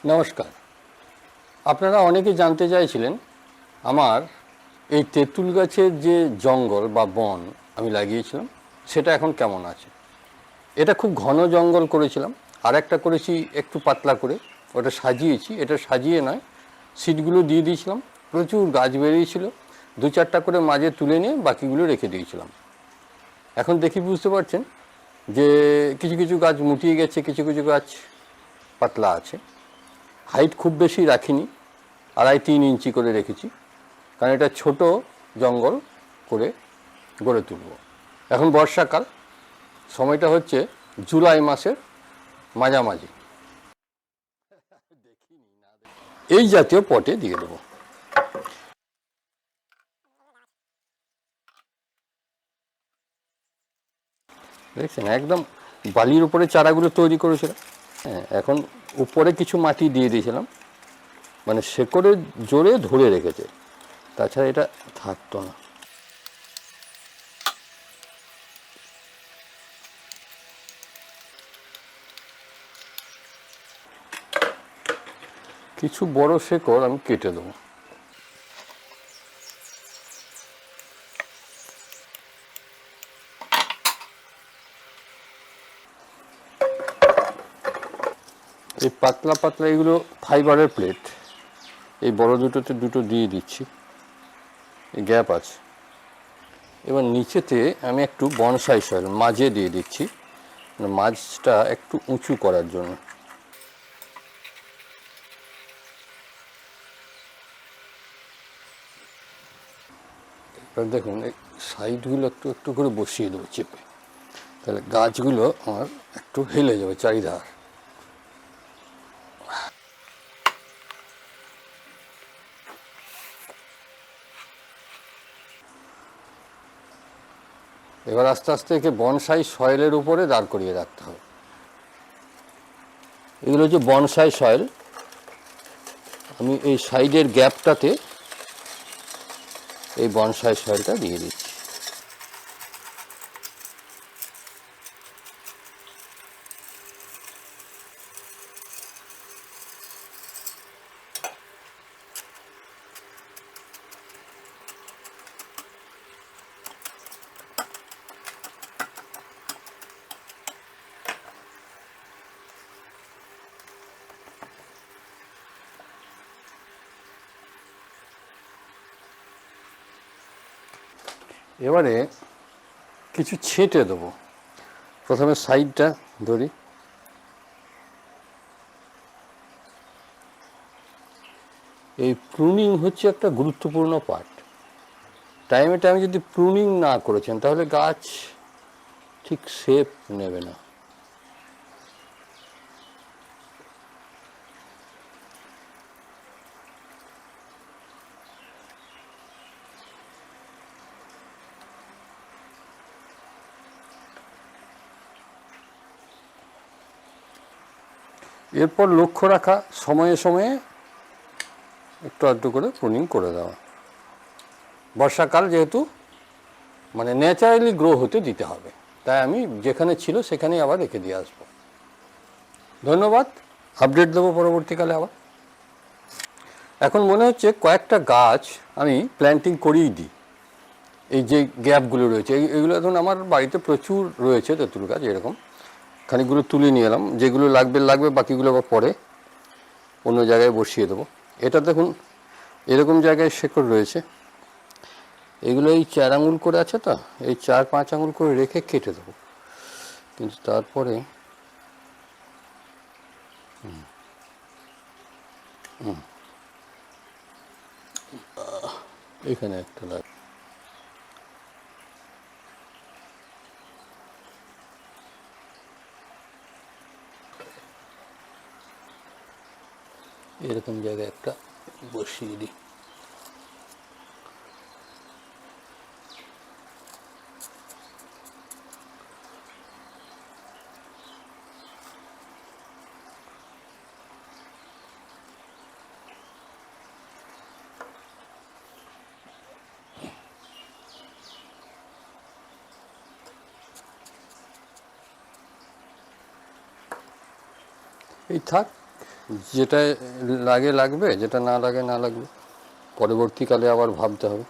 নমস্কার। আপনারা অনেকে জানতে চাইছিলেন আমার এই তেঁতুল গাছের যে জঙ্গল বা বন আমি লাগিয়েছিলাম সেটা এখন কেমন আছে। এটা খুব ঘন জঙ্গল করেছিলাম, আর একটা করেছি একটু পাতলা করে, ওটা সাজিয়েছি। এটা সাজিয়ে নয়, সিটগুলো দিয়ে দিয়েছিলাম, প্রচুর গাছ বেরিয়েছিল, দু চারটা করে মাঝে তুলে নিয়ে বাকিগুলো রেখে দিয়েছিলাম। এখন দেখি বুঝতে পারছেন যে কিছু কিছু গাছ মুটিয়ে গেছে, কিছু কিছু গাছ পাতলা আছে। হাইট খুব বেশি রাখিনি, 2.5-3 ইঞ্চি করে রেখেছি, কারণ এটা ছোট জঙ্গল করে গড়ে তুলব। এখন বর্ষাকাল, সময়টা হচ্ছে জুলাই মাসের মাঝামাঝি। এই জাতীয় পটে দিয়ে দেবো। দেখছেন একদম বালির উপরে চারাগুলো তৈরি করেছিলাম। হ্যাঁ, এখন উপরে কিছু মাটি দিয়ে দিয়েছিলাম, মানে শেকড়ে জোরে ধরে রেখেছে, তাছাড়া এটা থাকতো না। কিছু বড় শেকড় আমি কেটে দেবো। এই পাতলা পাতলা এগুলো ফাইবারের প্লেট, এই বড় দুটোতে দুটো দিয়ে দিচ্ছি, এই গ্যাপ আছে। এবার নিচেতে আমি একটু বনসাই সয়েল মাঝে দিয়ে দিচ্ছি, মাঝটা একটু উঁচু করার জন্য। এবার দেখুন এই সাইডগুলো একটু একটু করে বসিয়ে দেবো চেপে, তাহলে গাছগুলো আমার একটু হেলে যাবে চারিধার। এবার আস্তে আস্তে একে বনসাই সয়েলের উপরে দাঁড় করিয়ে রাখতে হবে। এগুলো হচ্ছে বনসাই সয়েল। আমি এই সাইডের গ্যাপটাতে এই বনসাই সয়েলটা দিয়ে দিচ্ছি। এবারে কিছু ছেঁটে দেবো। প্রথমে সাইডটা ধরি, এই প্রুনিং হচ্ছে একটা গুরুত্বপূর্ণ পার্ট। টাইমে টাইমে যদি প্রুনিং না করেছেন তাহলে গাছ ঠিক শেপ নেবে না। এরপর লক্ষ্য রাখা, সময়ে সময়ে একটু আধটু করে প্রুনিং করে দেওয়া। বর্ষাকাল যেহেতু, মানে ন্যাচারালি গ্রো হতে দিতে হবে, তাই আমি যেখানে ছিল সেখানেই আবার রেখে দিয়ে আসবো। ধন্যবাদ, আপডেট দেবো পরবর্তীকালে আবার। এখন মনে হচ্ছে কয়েকটা গাছ আমি প্ল্যান্টিং করিয়ে দিই। এই যে গ্যাপগুলো রয়েছে এইগুলো এখন আমার বাড়িতে প্রচুর রয়েছে তেঁতুল গাছ, এরকম খানিকগুলো তুলে নিয়ে এলাম, যেগুলো লাগবে লাগবে, বাকিগুলো আবার পরে অন্য জায়গায় বসিয়ে দেবো। এটা দেখুন এরকম জায়গায় শেকড় রয়েছে, এগুলো এই 4 আঙুল করে আছে, তো এই 4-5 আঙুল করে রেখে কেটে দেবো। কিন্তু তারপরে এখানে একটা লাগে, এরকম জায়গায় একটা বসিয়ে দিই। এই থাক, যেটা লাগে লাগবে, যেটা না লাগে না লাগবে, পরবর্তীকালে আবার ভাবতে হবে।